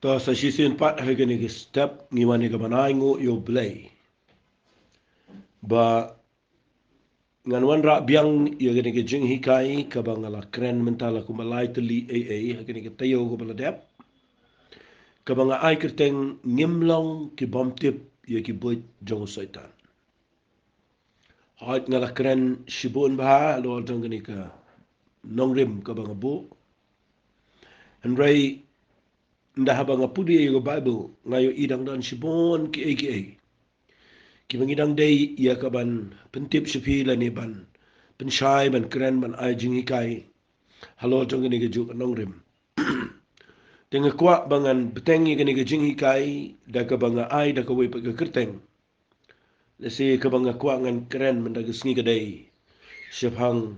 Ta sa sisin pat hagani ke step ngimani ka banango yo blay. Ba ngan wan ra biang ya gani ke jing hikai ka bangala kren mentala ku malai teli hagani ke tayo ko baladep. Ka banga ai kerteng ngimlong ki bomtip ya ki Buit jong Soitan. Hait ngala kren shibun ba lo jong gani ka nongrim ka banga bu. Andrai ndah banga pudi yo Bible ngayo idang dan shibun ki Ki mangidang day ia ka ban pentip sipi la ni ban pensyai ban keren ban ai jingi kai halo jong ni ke juk nong rim. Tenga kwa bangan betengi ke ni ke jingi kai da ka banga ai da ka wei pa ke kerteng. Lesi ka banga kwa ngan keren man da ke sngi ke day. Siapang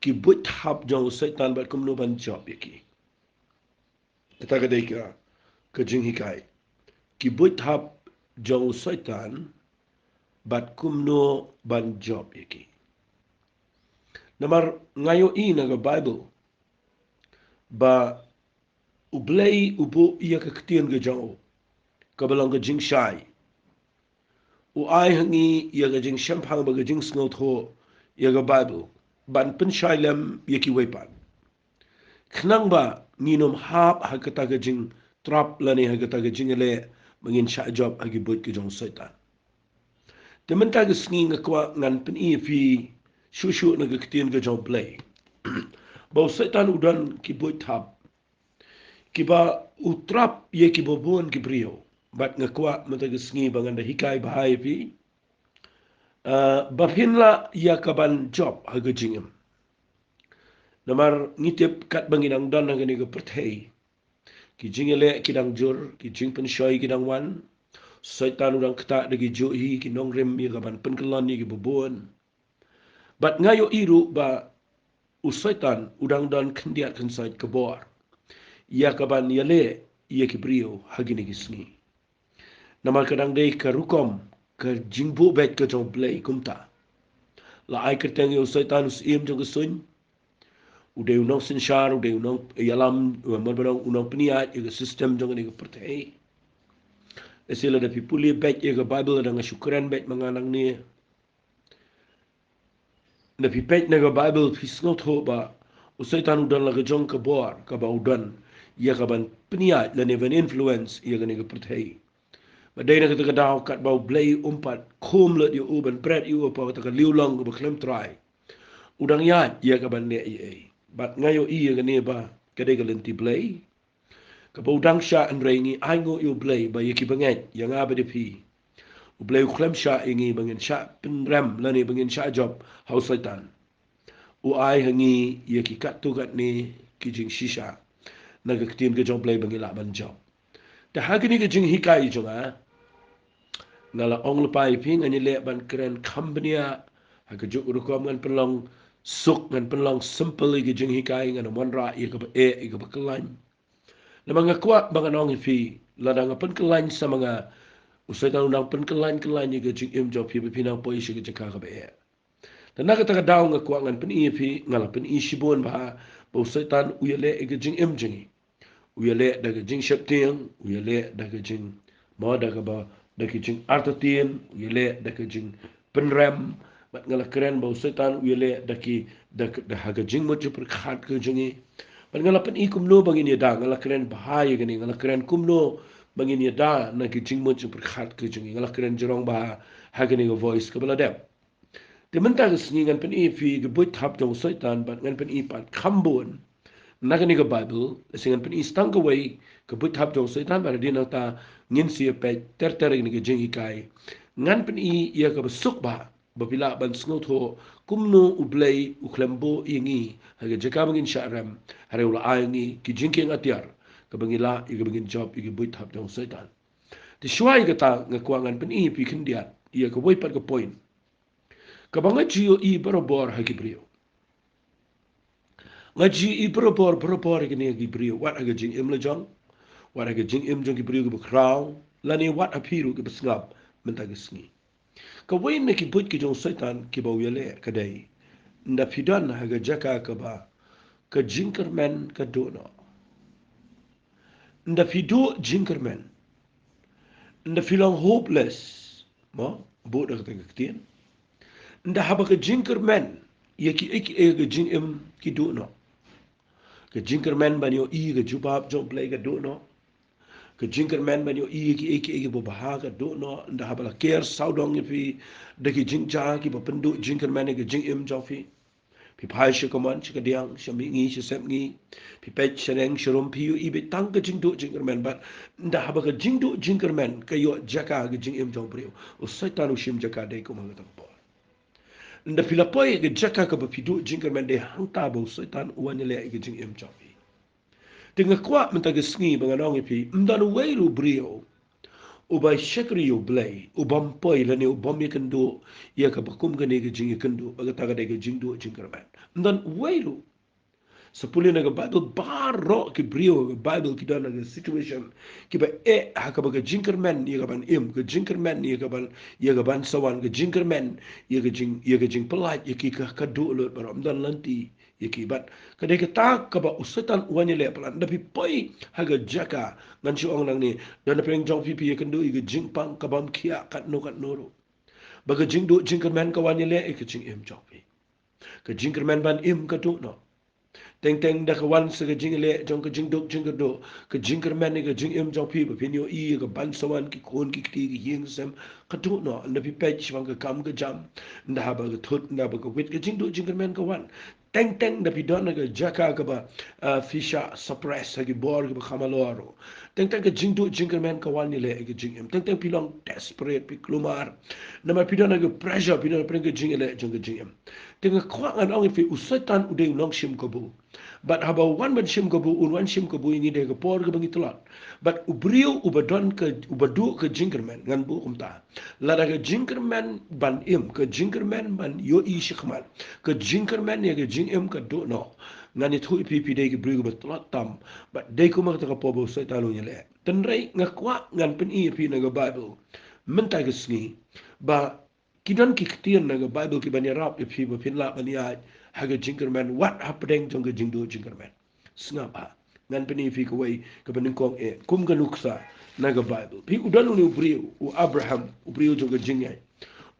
ki Buit hap jong Soitan bat kumno ban job yaki. Kita ka day ka jingi kai. Ki Buit hap jong Soitan bat kumno ban job yaki. Namar ngayo naga Bible ba ublay ubo iya ka ketien ga jao kabalang ga jing shai u ai hangi iya ga jing shampang ba ga jing sngot ho iya ga Bible ban pen shai lem yaki wepan knang ba nginom hap ha kata ga jing trap lani ha kata ga jing le mangin sha job agi Buit ga jong Soitan tementa ga sngi nga kwa ngan pen i fi shushu na ga ketien ga jao blay Bau Soitan udan ki Buit hap. Kiba utrap ye ki bobon ki brio. Bat ngakwa mata gesngi bangan da hikai bahai pi. Ba Phin la ya kaban job haga jingem. Namar ngitip kat banginang dan haga ni ga perthei. Ki jingele kidang jur, ki jing pen shoy kidang wan. Soitan udang kata dagi johi ki nongrim ye kaban penkelan ye ki bobon. Bat ngayo iru ba Soitan udang dan kendiat kensait kebor. Ia kaban yale ia ki brio hagini gisni. Nama kadang day ka rukom ka jingbu bet ka jong play kumta. La ai kerteng yo Soitan us im jong sun. Ude unong sinshar ude unong yalam manbarang unong peniat ye sistem jong ni ka pertai. Esila da pipuli bet ye ka Bible da nga syukuran bet manganang ni. Na pipet na ka Bible pisngot ho ba Soitan udan la ka jong ka bor ka ba udan ia ka ban peniat la neven influence ia ka ni ka pertai. Madai na kita daw kat bau blay umpat kum let yu uban bread yu apa kata liu long ba klem try. Udang ya ia ka ban ne ai. Bat ngayo iya ka ne ba kadai ka lenti blay. Ka ba udang sha an rengi aingo yu blay ba yaki banget yang aba de pi. Blay klem sha ingi bangin sha pen ram lani bangin sha job haus Soitan. U ai hangi yaki kat tu kat ni kijing shisha. Naga ketim ke job blay bangin la ban job. Dah hagini ke jing hikai jonga. Ngala ong lepai pi ngani le ban keren kambnia ha ke juk rukom ngan pelong suk ngan pelong simple igi jing hikai ngan mon ra i ke i ke kelan na mga kwa bang ong fi la dang pen kelan sa mga Soitan unang pen kelan igi jing im job pi pinang po isi ke jaka ke e dan na kata daw nga kwa ngan pen i fi ngala pen i sibon ba Soitan uyale igi jing im jingi uyale daga jing sheptiang uyale daga jing mo daga ba daki jing artatien uyale daki jing penrem mat ngala keren bau Soitan uyale daki dak haga jing mo jupur khat ke jingi mat ngala pen i kumno bangin ya da ngala keren bahaya gani ngala keren kumno bangin ya da na ki jing mo jupur khat ke jingi ngala keren jorong ba haga ni voice ke bala dep de menta gesni ngan pen i fi ge Buit hap jong Soitan bat ngan pen i pat khambon Nagani ka Bible, singan pen istang kaway, Buit hap jong Soitan para di ta ngin siya pe tertering ni ka jing ikai. Ngan pen iya ka basuk ba, bapila ban sngot ho, kumno ublay uklembo ingi, haga jaka mangin syarem, hare ula ayangi, ki jing king atyar, kabangila, iga bangin job, iga Buit hap jong Soitan. Di syuay kata ngakuangan pen pi kendiat, iya ka waipat ka point. Kabanga jiyo barobor hagi ngaji berobor gini Gibriu wat aga jing im lejong wat aga jing im jong Gibriu ge bekraw lani wat apiru ge besngap menta gesngi ka wain ne ki Buit ki jong Soitan ki bau yele kadai nda fidan haga jaka ka ba ka jingkermen ka dono nda fido jinkerman nda filang hopeless mo bo da ka ktien nda haba ka jinkerman yaki iki e ga jing em ki do no ka jinkerman ban yo i ga jubab jom play ga do no ka jinkerman ban yo i ki iki bo baha ga do no nda haba la care saudong fi da ki jingja ki ba pendu jinkerman ga jing em jofi pi phai shi kaman shi ka diang shi mi ngi shi sep ngi pi pet shereng shirum pi yu ibe tang ka jing do jinkerman bat nda haba ka jing do jinkerman ka yo jaka ga jing em jong priu o Soitan shim jaka dai ko ma ta po nda filapoi ga jaka ka ba fidu jinkerman de hangta bo Soitan uan le ga jing em jong pi tinga kwa menta ga sngi ba nong pi mdan weiru brio ubai shekri yo blay ubam poi la ne ubam ye kendo ya ka bakum ga ne ga jing kendo ba ga ta ga de ga jing do jinkerman ndan weiru sepuluh naga Bible baro ki brio Bible ki dana naga situation ki ba haka ba ga jinkerman ye ga ban im ga jinkerman ye ga ban sawan ga jinkerman ye ga jing pelat ye ki ka do lo baram dan lanti ye ki bat ka de ka ta ka ba usatan wanya le plan da pi poi haga jaka ngan shi ong nang ni dan na peng jong pi ye kan do ye ga jing pang ka bam kia kat no ro ba ga jing do jinkerman ka wanya le e ka jing im jong pi ka jinkerman ban im ka do no teng teng da kawan se ka jing le jong ka jing dok jing ka do ka jing ker man ka jing em jong pi ba pin yo i ka ban sawan ki kon ki ti ki yeng sem ka do no na pi pe chi wang ka kam ka jam nda ha ba ka thut nda ba ka wit ka jing do jing ker man ka wan teng teng da pi don ka jaka ka ba fisha suppress ha ki bor ka ba khamaloro teng teng ka jing do jing ker man ka wan ni le ka jing em teng teng pi long desperate pi klumar na ma pi don ka pressure pi don ka jing le jong ka jing em teng ka kwa ngan ong fi usatan ude long shim ko bu but haba wan ban shim gabu un wan shim gabu ini de gapor ga bangi tolot but ubrio ubadon ka ubadu ka jinkerman ngan bu kumta la da ka jinkerman ban im ka jinkerman ban yo i shikman ka jinkerman ya ka jing im ka do no ngani thu pi pi de ga brio ga tolot tam but de ko ma ta ka pobo Soitan nya le tan rei ngakwa ngan pen i pi na ga bible menta ga sngi ba kidan ki ktian na ga bible ki ban ya rap pi ba pin la ban ya haga jinkerman what happening jong ga jingdo jinkerman snapa ngan peni fi ko way ka banin kong kum ga nuksa na ga bible pi udan uni brio u abraham u brio jong ga jingay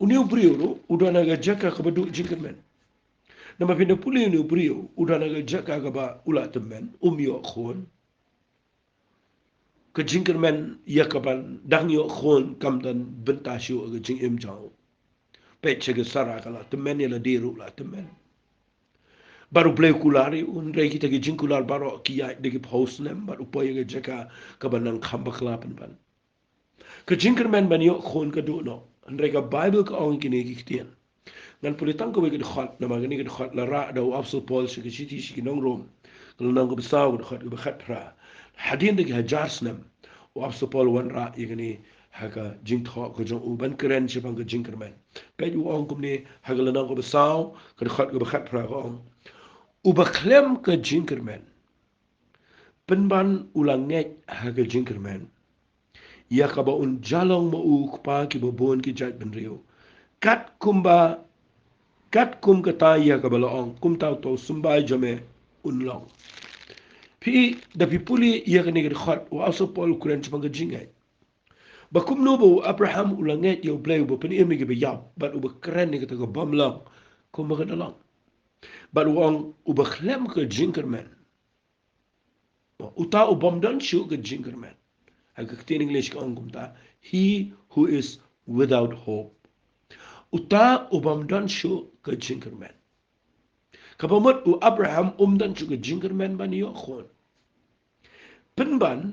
uni brio ro udan ga jaka ka badu jinkerman na ma pinda puli uni brio udan ga jaka ka ba ula temen yo khon ka jinkerman yakaban dang yo khon kam dan benta shu ga jing im jaw pe che ga sara kala temen ya la diru la temen baru play kulari un rei kita ke jingkular baro kia de ke post nem baru poye ke jaka ka banang khamba klapen ban ke jinkerman ban yo khon ka do no an rei ka bible ka ong kine ki kitien ngan pulitan ko we ke khat na ma ke khat la ra da apostol paul shi ke shiti shi nong rom kal nang ko bisaw ke khat ke khat pra hadin de ke hajar snem o apostol paul wan ra yegni haka jing tho ko jong u ban kren shi bang ke jinkerman pe ju ong kum ne hagala nang ko bisaw ke khat pra ko ong ubaklem ke jinkerman penban ulang net haga jinkerman ya kaba un jalong mo u kpa ki bobon ki jat benrio kat kum kata ya kaba laong kum tau to sumbai jame un long pi da pi puli ya kani gid khat wa aso pol kuren chpanga jingai ba kum no bo abraham ulang net yo blay bo pen imi be yap but u kren ni kata ko bam long kum ba long but wong ubaklem ke jinkerman uta ubom dan shu ke jinkerman hak tin english ka ongum ta he who is without hope uta ubom dan shu ke jinkerman kabamot u abraham dan shu ke jinkerman ban yo khon penban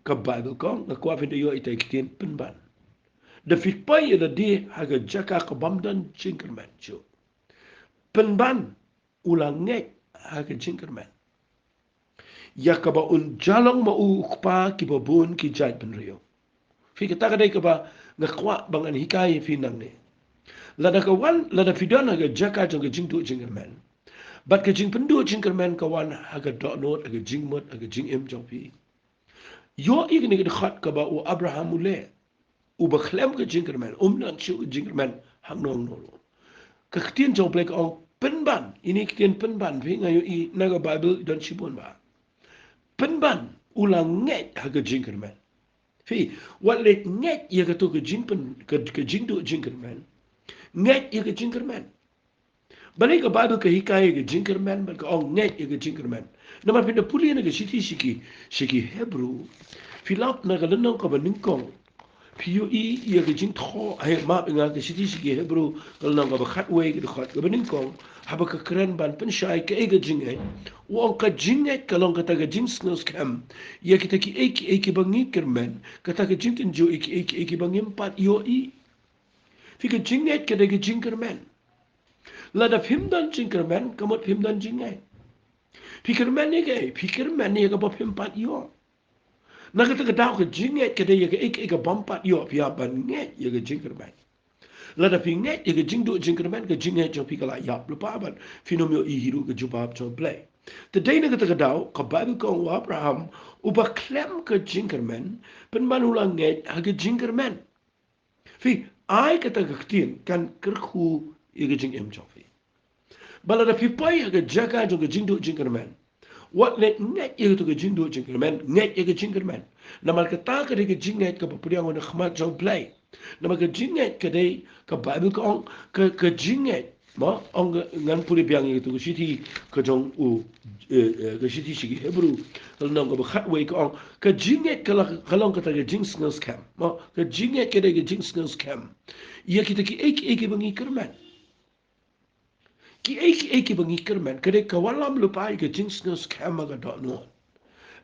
ka bible kong na kwa fin yo ite kitin penban the fit pai the day hak jaka ka bam dan jinkerman shu penban ulang ngek hak jinkerman yakaba un jalong ma u ukpa ki babun ki jait penrio fi ka taka dai ka ba ngakwa bangan hikai fi nang ne lada ka wan lada fidana ga jaka jong ga jingdu jingerman bat ka jing pendu jingerman ka wan haga do not aga jingmot aga jing em jong pi yo igni ga khat ka ba u abraham ule u ba khlem ga jingerman nan chu jingerman hang nong no ka ktin jong plek ong penban ini ktin penban fi ngayo i naga bible don chibon ba penban ulang nget haga jinkerman. Fi wat let nget ia ka to ke jinpen ke jindo jinkerman. Nget ia ke jinkerman. Balik ke Bible ke hikaya ke jinkerman bal ke ong nget ia ke jinkerman. Nama pinda puli na ke siki Hebrew. Filap na ka lenong ka baningkong. Piu ia ke jing tho ai ma nga ke siki Hebrew kal nang ka bakhat we ke khat ke baningkong. Haba ka kren ban pen shai ke ega jingai. Wong ka jingai kalong kata ka jing snus kam. Ia kita ki eki bangi kerman. Kata ka jing tenjo eki bangi empat yo i. Fika jingai kada ka jing kerman. Lada pimdan jing kerman kamot pimdan jingai. Fikir man ni ke fikir man ni ka ba pimpat yo. Na kata ka daw ka jingai kada ya ka eki bampat yo pia ban ngai ya ka jing kerman. Lada pinget ya ke jingdo jingkerman ke jinget jong pikala yap lupa ban finomio I hiru ke jubab jong play. Today na kata kadau ka Bible ko Abraham uba klem ke jingkerman pen manulang nget ha ke jingkerman. Fi ai kata ke ktien kan kerku ya ke jing em jong fi. Bala da pipai ha ke jaga jong ke jingdo jingkerman. What let nget ya ke jingdo jingkerman nget ya ke jingkerman. Namal kata ke jinget ke papriang on khmat jong play. Nama ke jinget kedai ke Bible ke ong ke jinget ma ong ngan puli biang itu ke siti ke jong ke siti sigi Hebrew kalau nang ke bakhat we ke ong ke jinget kalau kata ke jing snus cam ma ke jinget kedai ke jing snus cam ia kita ki eki bangi kerman ki eki bangi kerman kedai kawalam lupai ke jing snus cam aga dot no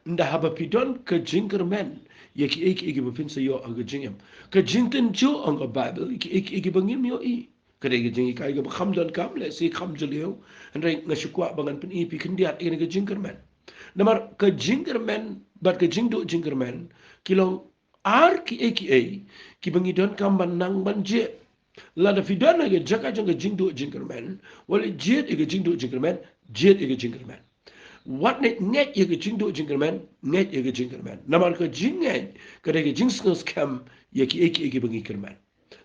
nda haba pidon ke jinkerman ya ki eki bapin sa yo aga jingem ke jinten jo ang ka Bible ki eki bangim yo I kare ke jingi kai ga kham don kam le si kham julio andai ngasukwa bangan pen I pi kendiat ene ke jinkerman namar ke jinkerman bat ke jingdo jinkerman kilong ar ki eki ki bangi don kam ban nang ban je la da fidona ke jaka jang ke jingdo jinkerman wal je ke jingdo jinkerman je ke jinkerman what net net ye ke jingdo jingerman net ye ke jingerman namar ke jinget ke de jingsnos kam ye ki eki bangi kerman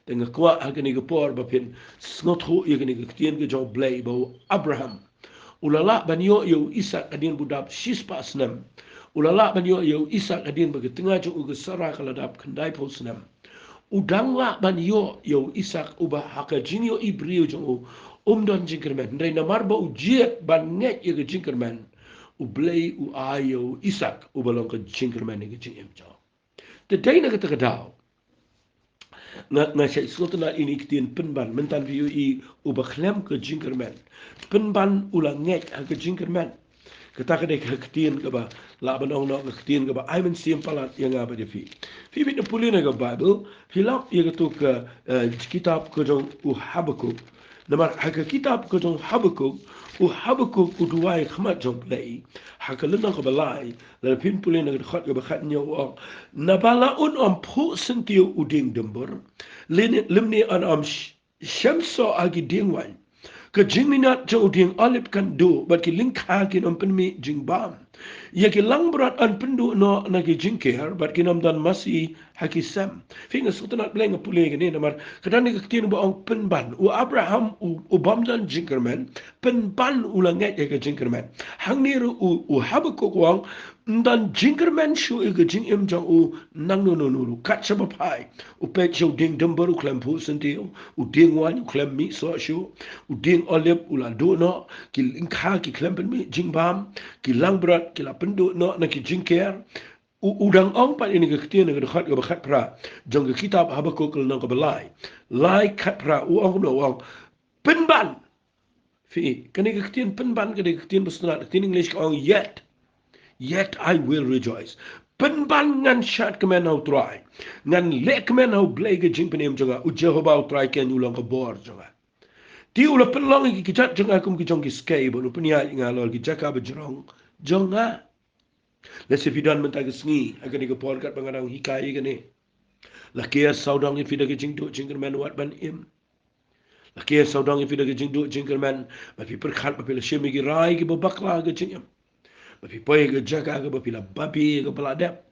tenga kwa agni ke por ba pin snot ho ye ke tien ke job blay ba Abraham ulala ban yo Isak adin budap shispa snam ulala ban yo Isak adin ba ke tengah jo ke sara kaladap kendai po snam udang la ban yo Isak uba haka jinyo ibrio jo don jingerman ndai namar ba ujiet ban net ye ke jingerman u blay u ayo Isak u balong ke jinkerman ke jingem jo. De dai na kata kadao. Na sy slotna ini ktien pinban mentan vi I u beklem ke jinkerman. Pinban ula nget ke jinkerman. Kata ka dek ktien ke ba la banong no ktien ke ba ai men sim palat yang apa de fi. Fi bit pulina ke Bible, hilap ye ke tu ke kitab ke jong u Habakuk. Namar haka kitab ke jong Habakuk u Habakuk u duai khmat jong play haka lena ko balai la pin pulin na khat ga khat nyo o na bala un om phu sentiu u ding dembur limni an am shamso agi dingwan ke jingminat jo ding alip kan do bat ki link ha ki om pen mi jing bam ya ki lang berat an pendu no na ki jingker bat ki nam dan masi haki sam finga sultanat bleng pule ni namar kadan ni ki ba ong penban u Abraham u bamdan jinkerman penban ulangat ya ki jinkerman hang ni u Habakuk wang dan jinkerman shu e ki jing im jang u nang no kat sa pai u pe jo ding dember u klem pu sentiu u ding wan u klem mi so shu u ding olip u la do no ki link ha ki klem pen mi jing bam ki lang berat ki la pendu no na ki jingker udang ong pan ini ke ketien ke khat ke khat pra jong ke kitab Habakuk nang ke belai lai khat pra u ong no ong penban fi kan ke ketien penban ke ketien besna tin English ke ong yet I will rejoice penban ngan shat kemen au try ngan le kemen au blay ke jing penem jonga u Jehovah au try ken ulang ke bor jonga ti ula penlong ki jat jonga kum ki jong ki skay bo nu penia ngalol ki jaka be jonga let's if you don't mentag sngi akan ke por kat bangarang hikai ke ni lakia saudang if you jing do jingker man wat ban im lakia saudang if you jing do jingker man ba pi per khat ba pi shemi ki rai ki bakla ke jingam ba pi poy ke jaka ke ba pi la babi ke pala dep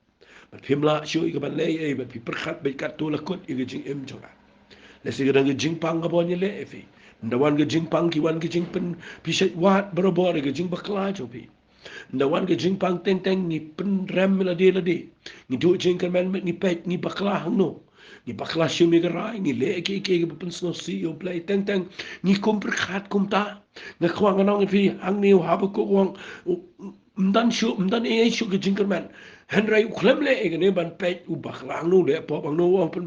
ba pimla shu ke ban le ba pi per khat ba kat tu la kot ke jing im jonga let's see ke jing pang ka bon le fi ndawan ke jing pang ki wan ke jing pen pi shet wat berobor ke jing bakla chopi Ndawan ke jing pang teng teng ni pen rem la de ni do jing kan men ni pet ni bakla hang no ni bakla shumi garai ni le ke pen sno si yo play teng teng ni kumper khat kumta na kwang anong fi hang ni ha ko wang mdan e shu ke jing kan men henry klem le e ne ban pet u bakla hang no le po bang no wang pen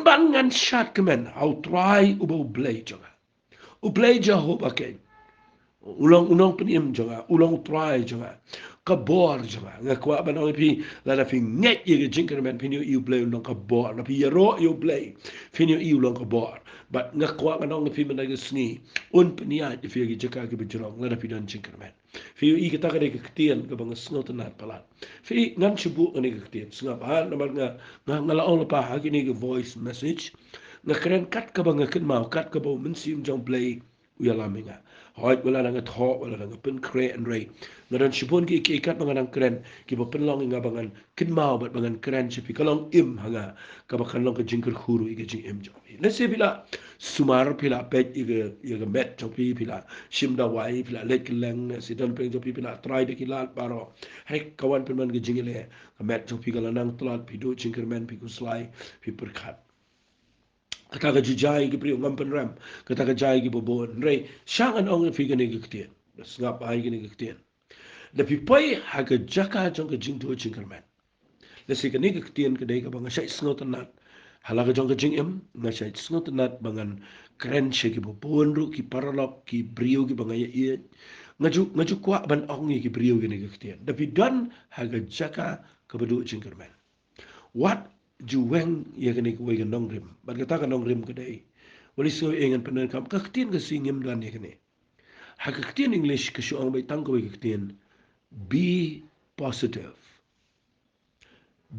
ban ngan shat kemen au try u bo blay jonga u blay Jehovah ke ulang penim jonga ulang try jonga kabor jonga ngakwa banong pi la fi nget ye jinker men pin you play ulang kabor na pi ro you play fin you ulang kabor but ngakwa banong pi man sni un penia fi ge jaka ge bejrong la fi dan jinker men fi you kita ka de ktien ka bang snot na palat fi ngan chubu ne ge ktien snga ba na nga ngala on pa ha ge ne voice message ngakren kat ka bang ken mau kat ka bo min sim jong play uyalaminga hoit wala nang tho wala nang pen kre and ray ngaran shipon ki kat bangan kren ki bo pen long nga bangan kin mau bat bangan kren chipi kalong im hanga ka ba kan long ka jingker khuru ige jing im jo na se bila sumar pila pet ige met jo pi pila shimda wai pila lek leng si don pen jo pi pila try de kilat paro hek kawan pen man ge jingile ka met jo pi kala nang tlat pi do jingker men pi kuslai pi perkhat kata ka jujai ki priyo ngampan ram kata ka jai ki bobon rei syang an ong fi gani gktien ngap ai gani gktien da pi pai ha ka jaka jong ka jing to jing kerman le si gani gktien ka dei ka bang sai sngot nat hala ka jong ka jing em na sai sngot nat bangan kren she ki bobon ru ki paralok ki priyo ki bang ye ngaju kwa ban ong ki priyo gani gktien da pi dan ha ka jaka ka bedu jing kerman what juweng ya kene ko ga nong rim bat ka ta nong rim kadai wali so engan penen kam ka tin ga singim dan ya kene ha ka tin english ka shu ang bai tang ko ga tin be positive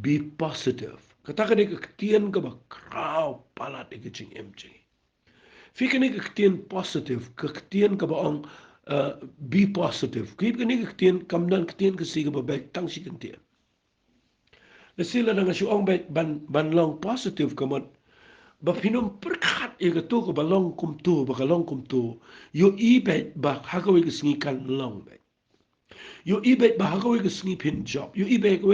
be positive ka ta ka de ka tin ka ba kraw pala de ga ching mj fi kene ka tin positive ka tin ka ba ong be positive ki kene ka tin kam dan ka tin ka si ga ba bai tang si kan tin na sila na nga siya ban long positive kamot ba pinum perkat iga to ko balong kumto ba kalong kumto yo ibet ba hagawi ka kan long bet yo ibet ba hagawi ka pin job yo ibet ka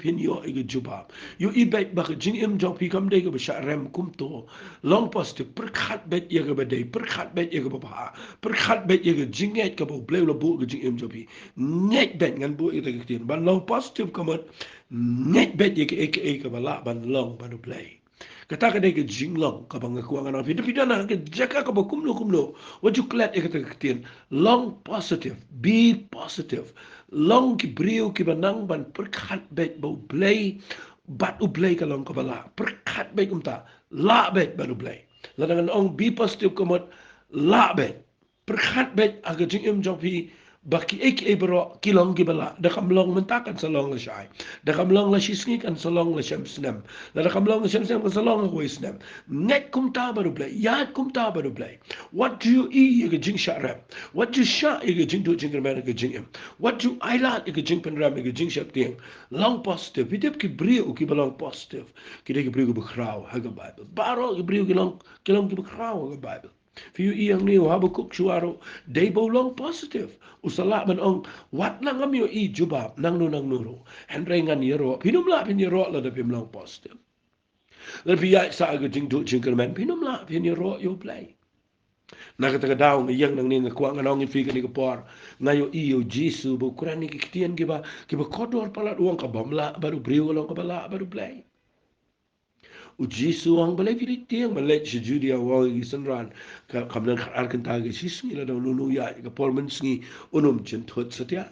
pin yo iga jubab yo ibet ba ka jing im job hi kam de ka ba sha rem kumto long positive perkat bet iga ba de perkat bet iga ba ba perkat bet iga jinget ka ba blay lo bu ka jing im job hi net bet ngan bu iga ka tin ban long positive kamot net bet eka bala ban long ban play kata ka deke jinglong ka bang ko ngana pida pida na ke jaka ka ba kumlo waju klat eka ta ktin long positive be positive long ki brio ki banang ban perkhat bet bo play bat u play ka long ka bala perkhat bet umta la bet ban u play la dengan ong be positive komot la bet perkhat bet aga jing im jopi baki ek bro kilong gibala da kamlong mentakan salong la shai da kamlong la shisni kan salong la shamsnam da kamlong la shamsnam kan salong la wisnam net kum ta baru play ya kum ta baru play what do you eat you jing sharab what do you sha you jing do jing man you jing him what do I like you jing pen ram you jing shap ting long positive videp ki bri u ki balong positive ki de ki bri ku bekrau ha ga bible baro ki bri ki long ki bekrau ha ga bible Fiu iyang ni Habakuk suaro day bolong positive. Usala man ong wat lang amyo I jubab nang nuro. Henry ngan yero pinumla pin yero la da pimlong positive. La biya sa aga jing do jinkerman pinumla pin yero yo play. Nakataga daw ng iyang nang ninga kuang anong ifika ni kapor ngayo iyo Jesu bu kuran ni kiktian kiba kodor pala uang kabamla baru briyo long kabala baru play. U Jesu ang balay pilit tiyang balay si Judy ang wawag isanran kamlang arkan tagay sisngi la daw nunuya ka pormans ni unom jentut sa tiya.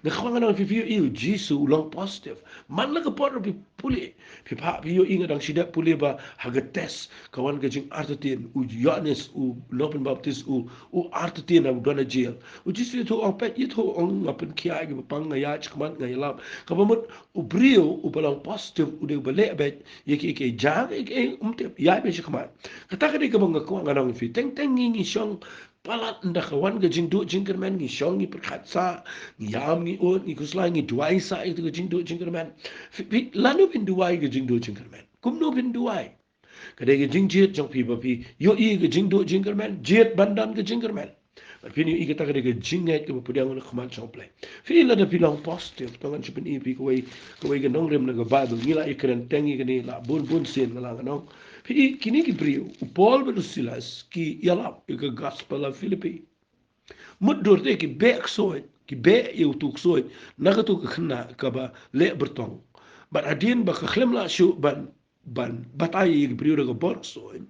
Nakawang ang pipiyo iyo Jesu ulang positive. Man lang ka porno puli. Pipiyo ingat ang sida puli ba hagates kawan ka jing artatin u Yohanes u Lopen Baptist u artatin ang dona jail. U Jesu ito ang pet ito ang ngapan kaya ang pang ngayat kaman ngayalap. Kapamot u brio u balang positive u de balay abet yaki jang umtip ya be kaman. Kataka di ka mga kuang anong fi teng ngi siyang palat nda kawan ga jingdo jingkerman ngi shong ngi perkhatsa ngi yam ngi on ngi kusla ngi duai sa itu ga jingdo jingkerman lanu bin duai ga jingdo jingkerman kumno bin duai kadai ga jingjiet jong pi ba pi yo I ga jingdo jingkerman jiet bandan ga jingkerman Fini kita kena ke jingat ke pudang nak kemat sampai. Fini lah dah bilang positif. Tangan cepat ni kawai ke nong rem nak Bible. Ngila ikan tengi ke ni lah bun sen ngalang nong. Fini kini ki brio. Paul berusilas ki yalap ke gospel of Philippi. Mudur te ki back soit ki back you tuk soit. Naga tu kena kaba le bertong. But adin ba khlem la shu ban batai ki brio ke bor soit.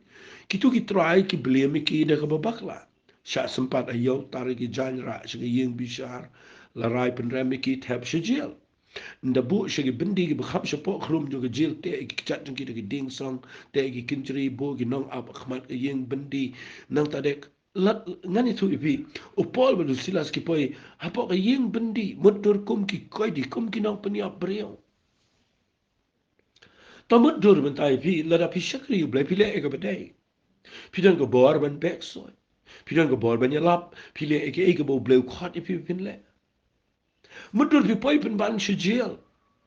Kitu ki try ki blame ki dah ke bakla. Syak sempat ayau tarik ki janra segi yeng bishar larai penrami ki Thap shejil. Nda bu segi bendi ki bekhap sepok khrum jo jil te ki chat ki ki ding song te ki kinjri bu ki nong ap khmat ki yeng bendi nang tadek ngani tu ipi o Paul bedu silas ki poi apa ki yeng bendi mudur kum ki koi di kum ki nong peniap beriau. Tamut dur mentai pi lada pi syakri blai pi le ka badai. Pidan ko bor ban back soy. Pidan ko bor ban yalap pile eke bo bleu khat ipi pin le. Mudur pi poi pin ban shijil.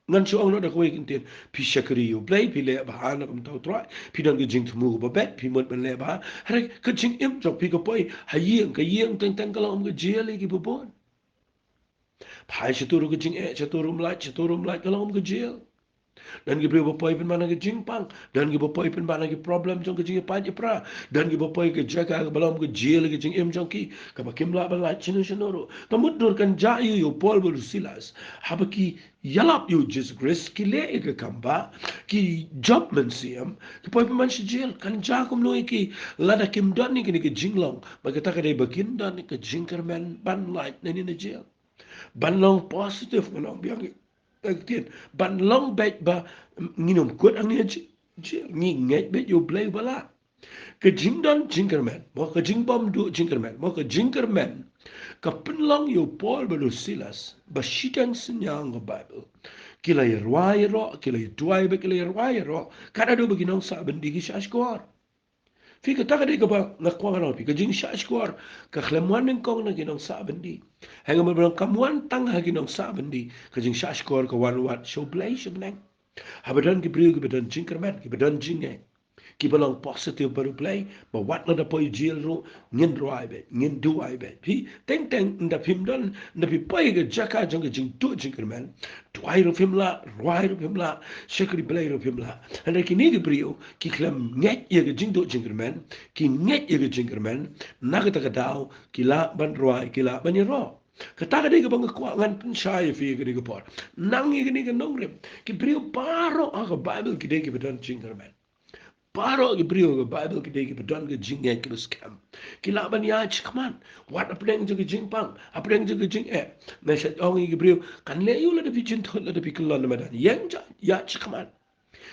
Ngan chu ong da ko ikin tin pi shakri yu blai pile ba ana kum tau trai. Pidan ko jing tmu ba bet pi mut ban le ba. Hare ka jing im jok pi ko poi hayeng ka yeng teng teng kalau om ko jil iki bo bon. Pai chaturu ko jing chaturum lai kalau om ko jil. Dan gi brio bopoi pin mana ke jingpang dan gi bopoi pin mana ke problem jong ke jing pa je pra dan gi bopoi ke jaga ke balam ke jail ke jing em jong ki ka ba kim la ba la chinu shinoro to mudur kan ja yu Paul bul silas habaki yalap yu Jesus grace ki le ke kamba ki job men siam to poi pin man shi jail kan ja kum lo ki lada kim don ni ke jinglong ba ka ta ka dei bakin don ni ke jingkerman ban light ni ni jail ban long positive ngalong biang again ban long bet ba nginom kuat ang ni nget bet yo play bala ke jingdan jinkerman mo ke jingbom du jinkerman mo ke jinkerman ka penlong yo Paul belu silas ba shitang senyang ke Bible kila yerwai ro kila tuai be kila yerwai ro kada do beginong sa bendi ki shashkor Fika taka di ka ba nakuha ka fika jing shashkor ka khlemuan ng kong na ginong sa bendi. Hanga mo bilang kamuan tang ha ginong sa bendi ka jing shashkor ka wan wat show play show nang. Habadan ki brio ki badan jing kerman ki badan jing eh. Ki balang positive baru play ba wat na da poi jil ro ngin ro ai be ngin du ai be. Pi teng teng nda pim don nda pi poi ka jaka jong ka jing tu jing kerman. Tuai ro pim la, ruai ro pim la, shakri play ro pim la. Handa ki ni ki brio ki klem nget ye ka jing tu jing kerman ki nget ye ka jing kerman na ka ta ka dau ki la ban ruai ki la ban ye ro. Kata dia ke bangga kuangan pensai fi ke dia por. Nang ye ke ni ke nongrem. Ki brio paro aga Bible ki dia ke bedan jingerman. Paro ki brio ke Bible ki dia ke bedan ke jingnya ke scam. Ki la ban ya chikman. Wat apa deng ke jingpang. Apa deng ke jing eh. Na shat ong ki brio kan le yu la de pi jintol la de pi kelon madan. Yang ya chikman.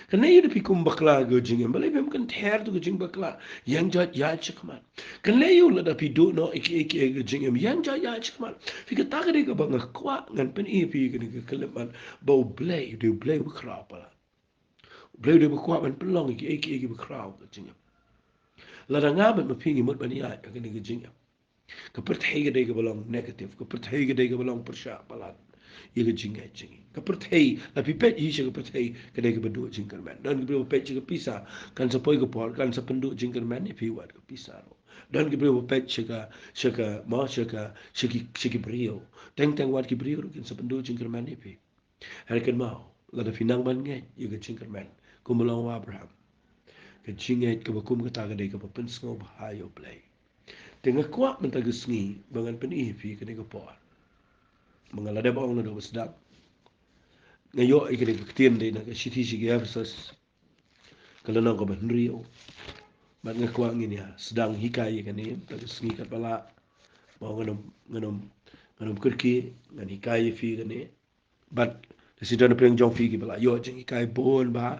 Kerana ia dapat kumbakla ke jingem, balai memang kan ter tu ke jing bakla, yang jat ya cekman. Kerana ia lah dapat do no iki ke jingem, yang jat ya cekman. Fikir tak ada ke bangga kuat ngan pen ipi ke ni ke keleman, bau blay, dia blay berkerap lah. Blay dia berkuat man pelong iki berkerap ke jingem. Ladang ngamat mepingi mut bani ayat ke ni ke jingem. Kepercayaan ke dia ke balong negatif, kepercayaan ke dia ke balong persyak balat. Ia ke jingai jingi. Kepercayaan, tapi pet ia cakap percayaan kedai ke berdua jingkerman. Dan ke pet cakap pisah, kan sepoi ke por, kan sependuk jingkerman ni piwat ke pisah. Dan ke pet cakap mau cakap segi beriau. Teng wat ke beriau kan sependuk jingkerman ni pi. Hari kan mau, lada finang ban ngai ia ke jingkerman. Kumulang Abraham. Ke jingai ke bakum ke tagadai ke papensngau bahayo play. Tengah kuat mentagus ni bangan penipi ke ni ke por. Mengalada bawang na daw sedap. Ngayo ikan ikutian din na siti sige Ephesus. Kalanang ko ba Rio. Mat nga kuang ini ha sedang hikay kan ni tagus ngi kat pala. Mau nganom kurki ngan hikay fi kan ni. Bat sidana preng jong fi ki pala yo jeng hikay bon ba.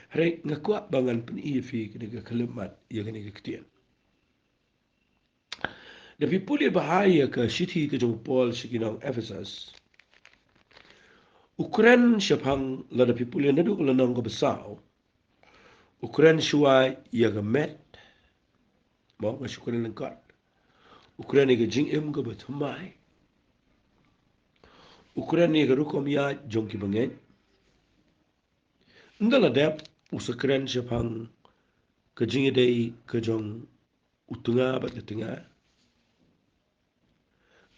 Hare nga kuat bangan penipi ke ni ke kelemat ya kan ikutian. Tapi pulih bahaya ke siti ke jong Paul sikinang Ephesus. Ukuran siapang lada pipuli nadu kalau nang besau. Ukuran suai ia gemet. Mau ngasih ukuran lengkap. Ukuran ia jing em ke betumai. Ukuran ia rukom ya jong ki bangen. Ndala dep usakran siapang ke jing idai ke jong utunga bat ke tengah.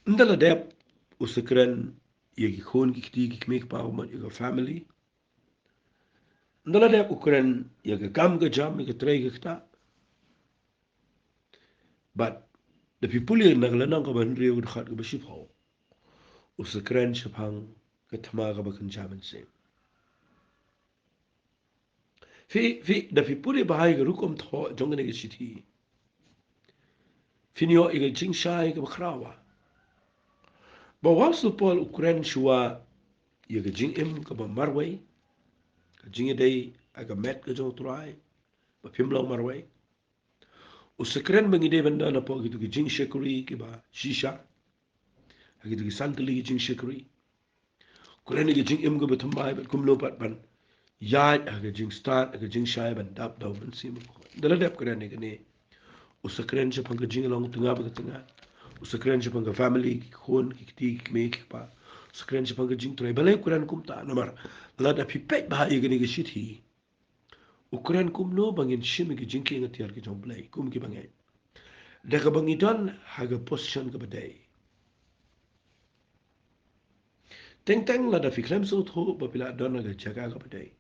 Ndala dep usekren yegi khon ki kiti ki kmek pa umat yega family. Ndala dep ukren yega kam ga jam yega trei ga kta. But the people yang naglanang ka ban riyo ga khat ga baship ho. Usekren shapang ka tama ga bakan jaman se. Fi the people bahai ga rukom tho jongane ga shiti. Finyo yega jing shai ga bakrawa. Ba wasu Paul ukren shua yega jing im ka ba marway. Ka jing day aga met ga jong try. Ba pimlang marway. Usekren bangide benda na po gitu ki jing shekuri ki ba shisha. Gitu ki santali ki jing shekuri. Kuren ki jing im ga batamai ba kumno pat ban. Yaj aga jing start aga jing shai ban dap daw ban sim ko. Dala dap kuren ni kene. Usekren siya pang ka jing along tunga ba tanga. Usekren siya pang ka family ki khon ki kiti ki me ki pa. Usekren siya pang ka jing turay. Balay kuren kumta namar. Lada pi pet ba iya gani ka shit hi. Ukuran kumno bangin shimi ki jing ki ngatiyar ki jong play. Kum ki bangay. Daga bangidan haga position ka baday. Teng lada fiklem so tho babila don haga jaga ka baday.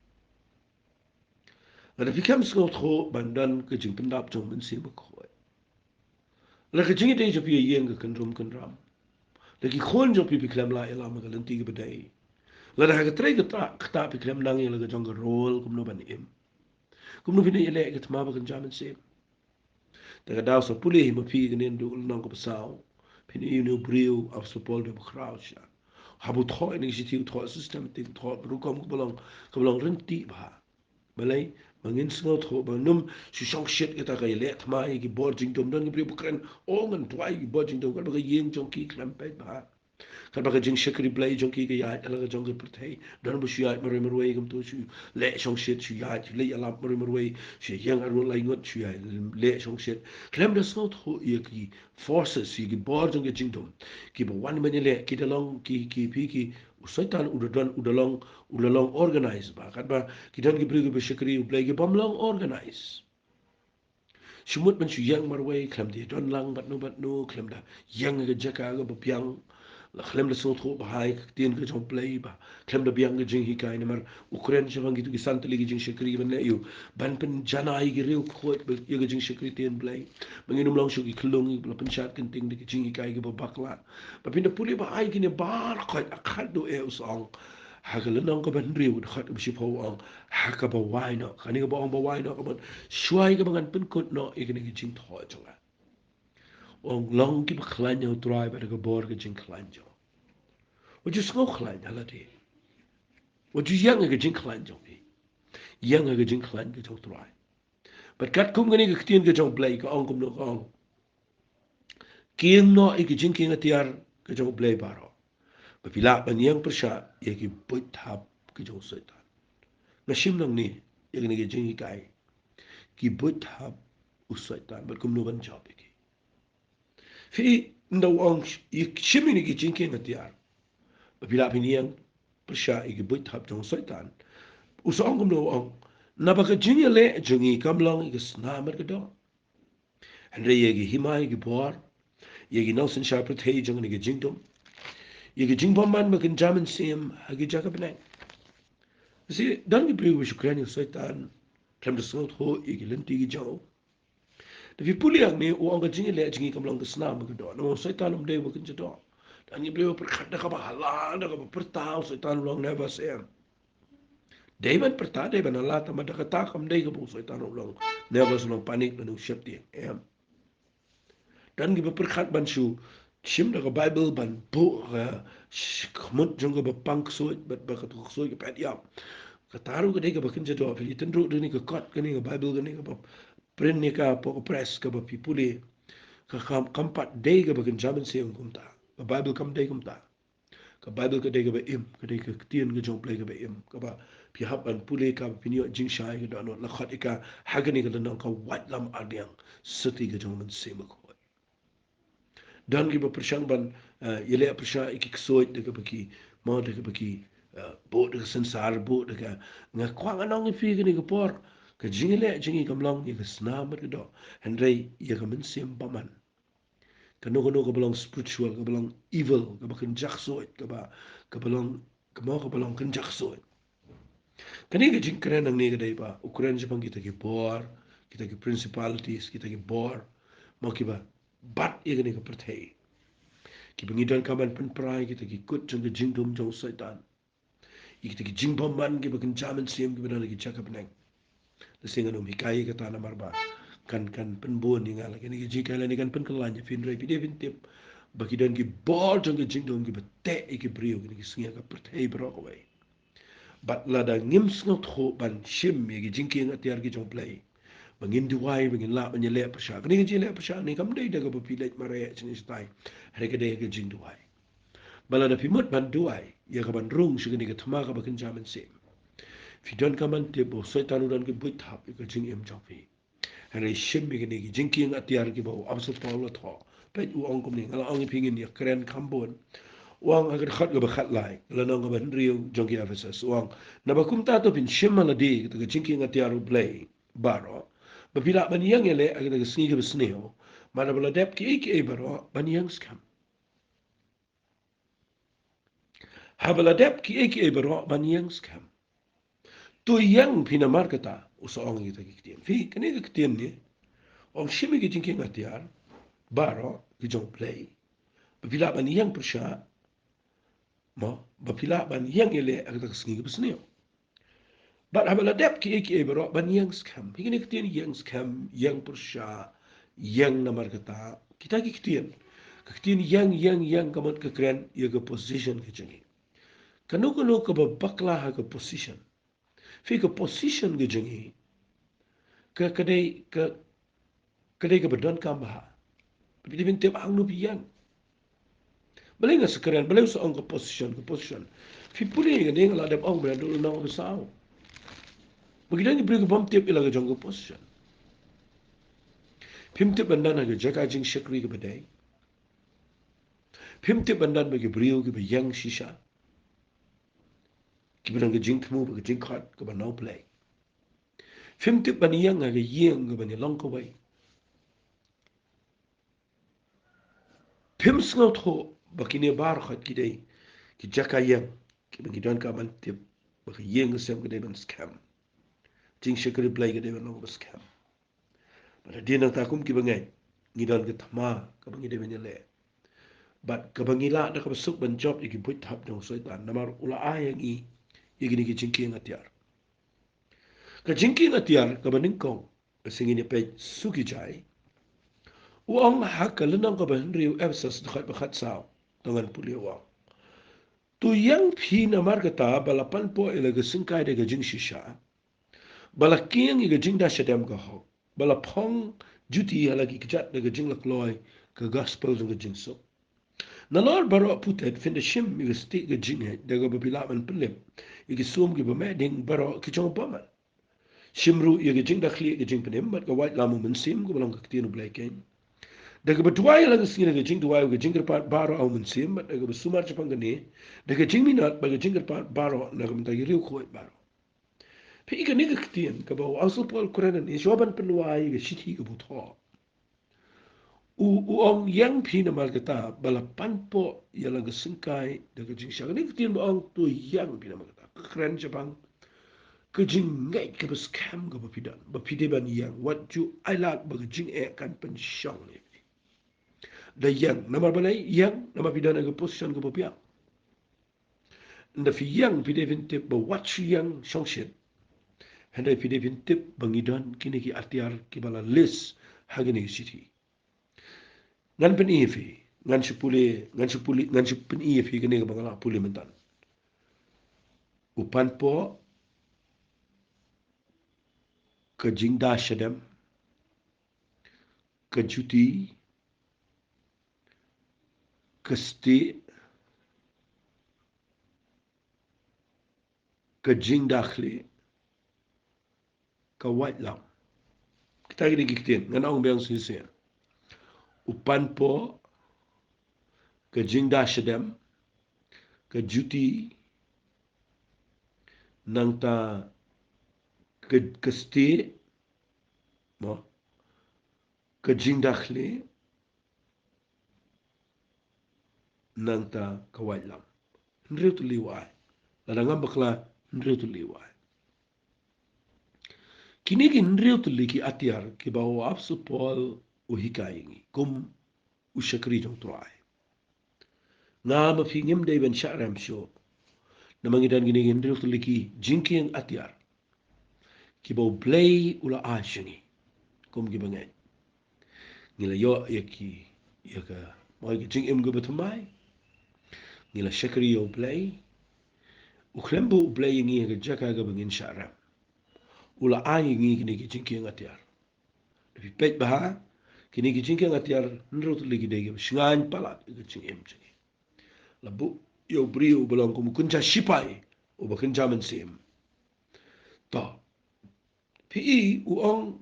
Lada fiklem so tho bandan ka jing pendap jong mensi makhoy. Lada jing ite japi yeng ka kan ram. Lagi khon jong pi fiklem la ila magalanti ka baday. Lada haga tray ka ta fiklem nang yung laga jong ka roll kumno ban im. Kumno pina ile ka tama bakan jaman sim. Daga daw sa puli mapi ganin do nang ko pasaw. Pini ino brio af sa pol de bakraw siya. Habu tho ini siti tho system ting tho berukom kebelang renti ba. Malay mangin sngot tho ba num si shong shit kita kay let mai ki boarding dom don brio bukren ongan twai ki boarding dom ba yeng jong ki klempet ba. Kan baka jing shakri blay jong ki ya ala jong ki pertai don bu shiyat mari marway gam to shu le shong shit shu ya le ala mari marway shu yang aru lai ngot shu ya le shong shit klem da snot ho ye ki forces yi ki bor jong ki jing dom ki ba wan mani le ki da long ki pi ki Soitan udalong organize ba kan ba ki dan ki bri ki shakri blay ki bam long organize Shumut man shu yang marway klem di don lang bat no klem da yang ga jaka ga bapyang la klem da sot ho bahai tien ga jong play ba klem da biang ga jing hi kai namar ukren shi bangi tu ki sant li jing shakri ban le yu ban pen jana ai gi reu khot ba ye ga jing shakri tien play bangi num long shu ki klung la pen chat kan ting de ki jing hi kai ga ba bakla ba pin da puli ba ai gi ne bar khot akhat do e usong hagal nang ka ban riu khat bi po ang haka ba wai no khani ga ba ong ba wai no ka ban shuai ga ban pin kut no igni gi jing tho chunga ong long ki ba khlan yo try ba ga bor ga jing khlan jo wo ju smo khlan hala ti wo ju yang ga jing khlan jo bi yang ga jing khlan ga jo try but kat kum ga ni ga tien ga jong play ka ong kum no ong kieng no igi jing ki ngatiar ga jong play baro ba pila ban yang persha ye ki Buit Thap ki jong Soitan Nashim nang ni yang ni jing kai ki Buit Thap Soitan but kum no ban job ki fi ndaw ong shimi ni jing ki ngatiar ba pila pin yang persha ki Buit Thap jong Soitan usong kum no ong na ba ka jing le jungi kam long ki sna mer ka do andre ye ki himai ki bor ye ki nausin sharpet hey jong ni jing dom ye ki jing bomban ba kan jaman sim ha ki jaka benai See, dan ki priu Ukraine Soitan klem de snot ho iki lenti ki jaw. De vi puli ang ni o ang jingi le jingi kam lang sna ma do. No Soitan um de wakin jado. Dan ni priu per khat ka ba hala da ka per ta Soitan long ne ba se. David per ta de ban ala ta ma da ka ta kam de ka bu Soitan long. Ne ba so long panik no shep ti. Dan ki per khat ban shu shim da ka Bible ban bu khmut jong ka pang so ba ka tu so ka pet ya. Kataru ka dega bakin jado apili tendro deni ka kot kani ka Bible kani ka print ni ka po press ka ba pipuli ka kampat dega bakin jaman se ang kumta ka Bible kam dega kumta ka Bible ka dega ba im ka dega tien ka jong play ka ba im ka ba pi hap an puli ka pinyo jing shai ka dano la khat ka hagani ka dano ka wat lam adyang sati ka jong man se ma ko dan ki ba persyang ban yele persya ikik soit dega baki mo dega baki bo de sensar bo de ka nga kwang anong fi ni ko por ka jingile jingi kam long ye ka sna ma do henrei ye ka min sim paman Kano ka belong spiritual, ka belong evil, ka bakan jaksoit, ka belong ka belong kan jaksoit. Kani ka jing kren ang nega dai ba, ukuran Japan kita ki bor, kita ki principalities, kita ki bor, mau ki ba, bat ia kani ka perthai. Ki bengidan kaman pen prai kita ki kut jong ka jing dum jong Soitan. Kita ki jing bomban ki bakan jaman siem ki benar ki cakap neng. Sehingga nung hikai kata na marba kan penbon ni ngala kini ki jika la ni kan pen kelanya Phin rai pide Phin tip bagi dan ki bor jong ki jing dum ki bete ki brio ki singa ka perthai bro ko bai. Bat la da ngim snot ho ban shim ye ki jing ki ngatiar ki jong play. Bangin duwai bangin la ban yele persha kini ki jile persha ni kam dei daga bapilet mare chini stai hari ka dei ki jing duwai. Bala da pimut ban duwai ya ka ban rung shi kini ka thama ka bakin jaman sim. Fidon kaman tebo Soitan udan ke Buit Thap ke jing em jong fi. Hari shim mi kini ki jing ki ngatiar ki bau absut paulo tho. Pet u ong kum ni ngala ong pingin ya keren kambon. Uang agar khat ga bakhat lai la nong ga ban riu jong ki afesas uang na bakum ta to bin shim mala di ke jing ki ngatiar u play baro. Babila ban yang ele agar ga sngi ga sneo. Mana bala dep ki e baro ban yang skam. Habala dep ki e baro ban yang skam. Tu yang pina marketa usaong kita kitian. Fi kene kitian ni om shimi ki jinki ngatiar baro ki jong play. Bapila ban yang persya mo bapila ban yang ele agak sengi besneo. But habala dep ki baro ban yang scam. Fi kene kitian yang scam yang persya yang na marketa kita ki kitian. Kitian yang kamat ke keren ya ke position ke jengi. Kanu ka babakla ha ke position. Fi ke position ke jengi ke kedai ke bedon kambah. Tapi dia minta ang nubian. Boleh nggak sekeren, boleh usah ke position. Fi puli kan dia ngeladap ang berada dulu nak besar. Begitu ni beri ke bom tiap ilang ke jong ke position. Pim tiap bandan ke jaga jing syakri ke bedai. Pim tiap bandan bagi beriu ke yang shisha. Kibran ke jing temu ke jing khat ke banau play. Pim tiap ban yang ke yang ke ban long ke wai. Pim sengau tho bakini bar khat kidai ki jaka yang ki bagi don ka ban tiap bagi yang ke sem ke dai ban scam. Jing syakri play ke dai ban long scam. Pada dia nak takum ki bangai ngidon ke thama ka bangi dai ban le. But ka bangi la da ka besuk ban job iki Buit Thap dong Soitan namar ula ayang i igini ki jingki ngatiar. Ka jingki ngatiar ka baningkong singini pe suki jai. Uang hak ka lenang ka ban riu efsas dekat bakhat sao dengan puli uang. Tu yang Phin amar kata balapan po ila ga singkai de ga jing shisha. Bala kiang i ga jing da shadam ka ho. Bala pong juti lagi kejat de ga jing lakloi ka gospel de ga jing so. Nalor baro putet fin de shim i ga sti ga jing he de ga babila man pelim. I ga sum ga bameding baro ki chong paman. Shimru i ga jing da khli ga jing penim bat ga white lamu man sim ga balang ka ktinu blaiken. Daga bertuai lagi sini daga jing tuai daga jing kerpat baro au mensim daga bersumar cepang gani daga jing minat daga jing kerpat baro daga minta riu kuat baro. Tapi ikan ni ketian kabau asal pol Quran ni jawaban penuai ke siti ke buto. Uang yang Phin amal kata balapan po ialah gesengkai daga jing syang ni ketian uang tu yang Phin amal kata keren Jepang ke jing ngai ke scam ke bapidan bapidan yang what you I like bagi jing kan pensyang ni. Da yang nama balai yang nama pidana ke position ke popiak. Nda fi yang pide vintip ba watch yang songshit. Handa pide vintip bangidan kini ki artiar ki bala list hagini city. Ngan pen ifi ngan sepuli ngan sepen ifi kini ke bangala puli mentan. Upan po ke jingda syadam ke juti ke sti ke jing dakhli ke white lam. Kita gini kitin ngan ong bang sisi. Upan po ke jingda syadam ke juti nang ta ke sti mo ke jing dakhli nang ta kawai lam. Nriu tu liwai. Ladangam bakla nriu tu liwai. Kini ki nriu tu liki atiar ki bawa apsu pol uhika ingi. Kum ushakri jong tuai. Nga mafi ngim day ben sya'ram syo. Namangidan gini nriu tu liki jinki yang atiar. Ki bawa blay ula asyangi. Kum ki bangay. Ngila yo yaki yaka moy ki jing im go batumai. Ngila syakri yo blay. Uklembu blay ngi ga jaka ga bangin sya'ram. Ula ai ngi kini ki jinki yang atiar. Tapi pet baha kini ki jinki yang atiar nriu tu liki day ga shingan palat ga jing im jingi. Labu yo brio belong kumu kunca sipai o bakunca mensim. Ta. Pi uong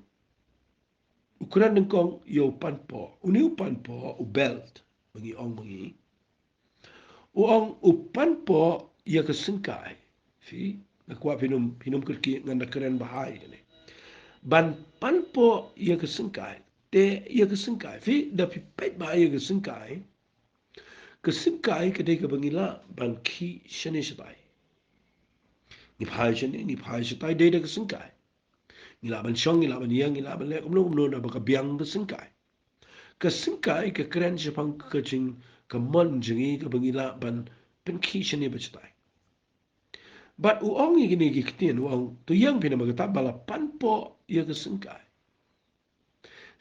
ukuran dengkong yo panpo. Uni panpo u belt bagi ong bagi. Uong upanpo ia kesengkai. Fi nakwa pinum kerki nganda keren bahai ni. Ban panpo ia kesengkai. Te ia kesengkai. Fi da pi pet bahai ia kesengkai. Kesengkai kedai ke bangila ban ki shani shatai. Ni phai shatai dei da kesengkai. Ngila ban syong, ngila ban yang, ngila ban lek, kumno na baka biang kesengkai. Kesengkai ke keren sepang kecing ke mon jengi ke bangila ban pen ki shani bachatai. But uong ni gini giktin uong tu yang pina magata bala panpo ia kesengkai.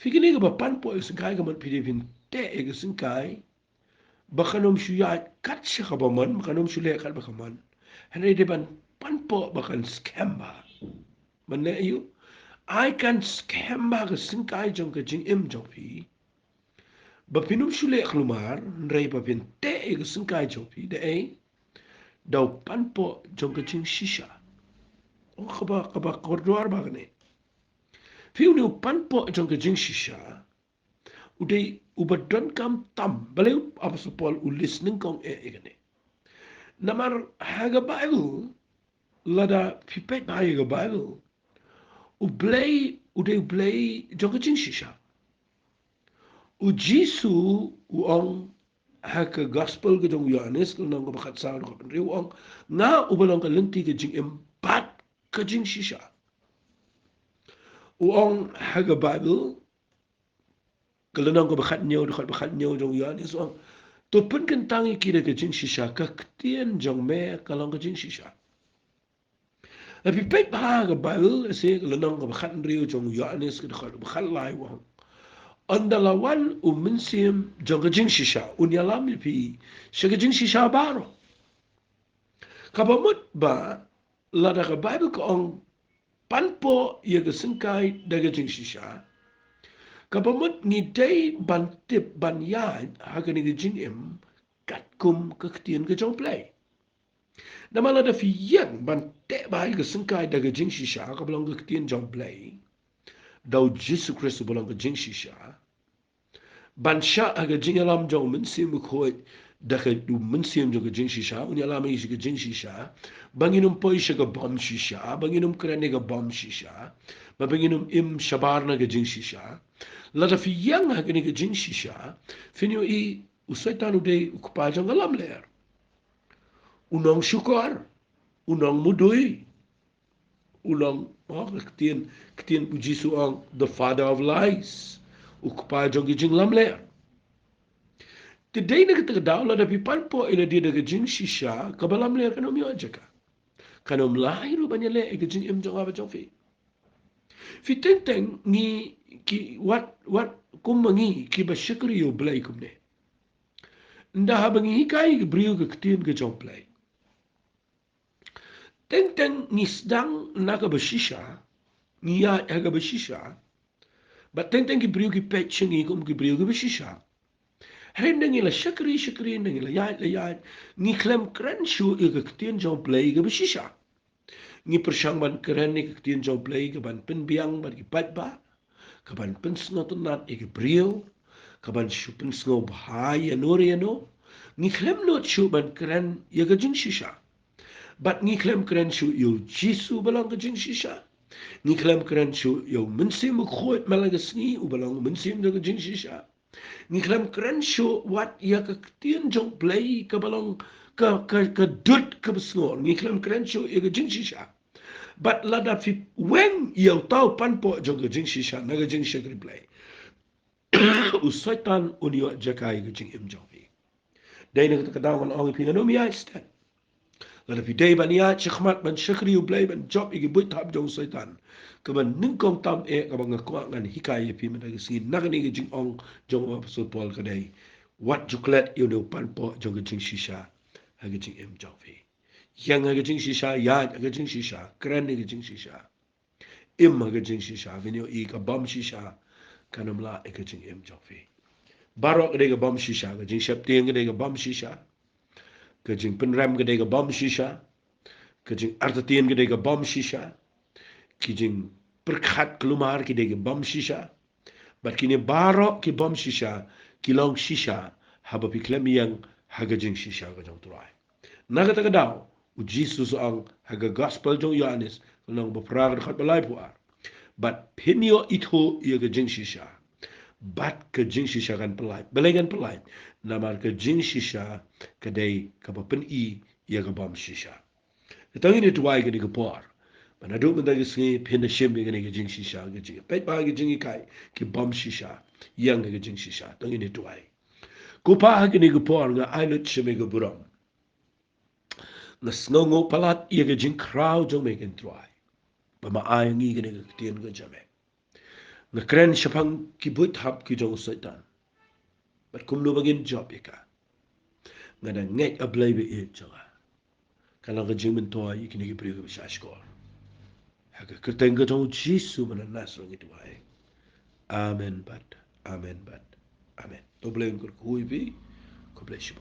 Fikini ke ba panpo ia kesengkai ke man pidi pin te ia kesengkai. Bakanom syuyat kat siya kabaman, bakanom syulek kat bakaman. Henry depan panpo bakan scam ba. Mana you? I can scam ba ke singkai jong ke jing im jong pi. Bapinum syulek kelumar, Henry bapin te ke singkai jong pi. De dau panpo jong ke jing shisha. Oh kaba kordoar ba kene. Fi uni panpo jong ke jing shisha. Udai ubadon kam tam balik apa sepol ulis nengkong kene. Namar haga Bible lada pipet ba haga Bible udai ublay jong jing shisha. Ujisu uong haga gospel ke jong Yohanes ke nang bakat sal ko penri uong nga ubalong ka lenti ke jing empat ke jing shisha. Uong haga Bible kelenang ko bakat nyaw jong Yohanes uong tu pun kentangi kira ke jing shisha ka ketien jong me kalong ke jing shisha. Tapi pek bah ke Bible se kelenang ko bakat riu jong Yohanes ke dekat bakat lai wang. Andalawan mensim jong ke jing shisha unyalam pi se ke jing shisha baro. Kabamut ba lada ke Bible ko ong panpo ia ke sengkai daga jing shisha. Kabamut ngidai ban tip ban yad haga ni ke jing im kat kum ke ketien ke jong play. Nama lada fi yang ban te bahai ke sengkai daga jing shisha ka belong ke ketien jong play. Dau Jesu Christus belong ke jing shisha. Ban sya haga jing alam jong mensim bukhoi daga du mensim jong ke jing shisha. Unya alam isi ke jing shisha. Banginum poi sya ke bom shisha. Banginum kerane ke bom shisha. Banginum im shabarna ke jing shisha. Lada fi yang haga ni ke jing shisha. Finyo i Soitan uday ukupay jong alam ler. Unang syukar, unang mudui, unang ketien puji suang the father of lies, ukupay jong gijing lamler. Today na kita daw la dapi panpo ila dia daga jing shisha kabalam ler kanom yo aja ka. Kanom lahir banya le gijing im jong aba jong fi. Fi teng ni ki wat kumangi ki basyakri yo blay kumne. Ndah bangi hikai brio ke ketien ke jong play. Teng ni sedang naga bersisha, niat haga bersisha, but teng ki brio ki patching kum ki brio ki bersisha. Hari nengi la syakri nengi la yat, ni klem keren shu ke ketien jong play ke bersisha. Ni persang ban keren ni ke ketien jong play ke ban pen biang ban ki pat ba, ke ban pen sngot nat ke brio, ke ban shu pen sngot bahai no, ni klem not shu ban keren ya ke jing shisha. But ni klem keren shu yo Jesu balang ke jing shisha. Ni klem keren shu yo mensim khoi malang sni u balang mensim ke jing shisha. Ngi klam kren show what ya ka tien jong play ka balong ka dut ka besngor. Ngi klam kren show ya ka jing shisha. But la da fi when ya tau pan po jong ka jing shisha na ka jing shisha play. Soitan unyo jakai ka jing im jong fi. Dai na ka daw on ong pinga no mi stat. La da fi dai ban ya chkhmat ban shakri u play ban job igi buit thap jong soitan. Ka ban ning kong tam ka bang ko ngan hikai fi ma da si na ka ni ka jing ong jong wa so pol ka dai. What chocolate you know pan po jong ka jing shisha ha ka jing im jong fi. Yang ha ka jing shisha ya ha ka jing shisha kran ni ka jing shisha. Im ha ka jing shisha vinyo I ka bam shisha kanamla ka jing im jong fi. Barok ka dai ka bam shisha ka jing shap tieng ka dai ka bam shisha. Ka jing penram ka dai ka bam shisha. Ka jing artatien ka dai ka bam shisha. Ki jing perkhat kelumar ki dai ka bam shisha. But kini barok ki bam shisha ki long shisha haba pi klem yang haga jing shisha ka jong turai. Naga taga daw u Jesus ang haga gospel jong Yohanes nang bepraga khat balai puar. But pinyo ito ia ka jing shisha. Bat ka jing shisha kan pelai. Belegan pelai. Namar ka jing shisha kadai ka papen I ia ka bam shisha. Itang ini tuai ka di ka puar. Manaduk man dagi singi pinda shim ia ka jing shisha ka jing. Pait pa ka jing ikai ki bam shisha. Yang ka jing shisha. Tang ini tuai. Kupa ka ni ka puar nga ailut shim ka buram. Na snongo palat ia ka jing kraw jong mekin tuai. Pamaayang I ka ni ka tiyan ka jame. Na kren syapang ki buit hap ki jong soitan. But kumno bagin job ika. Nga na ngek ablay be it jonga. Kanang ka jing mentoa I kini ki priyo ka bisa skor. Haka kerteng ka jong jisu mananas rong itu ay. Amen bat. Amen bat. Amen. To blame ko kuibi. Ko bless you.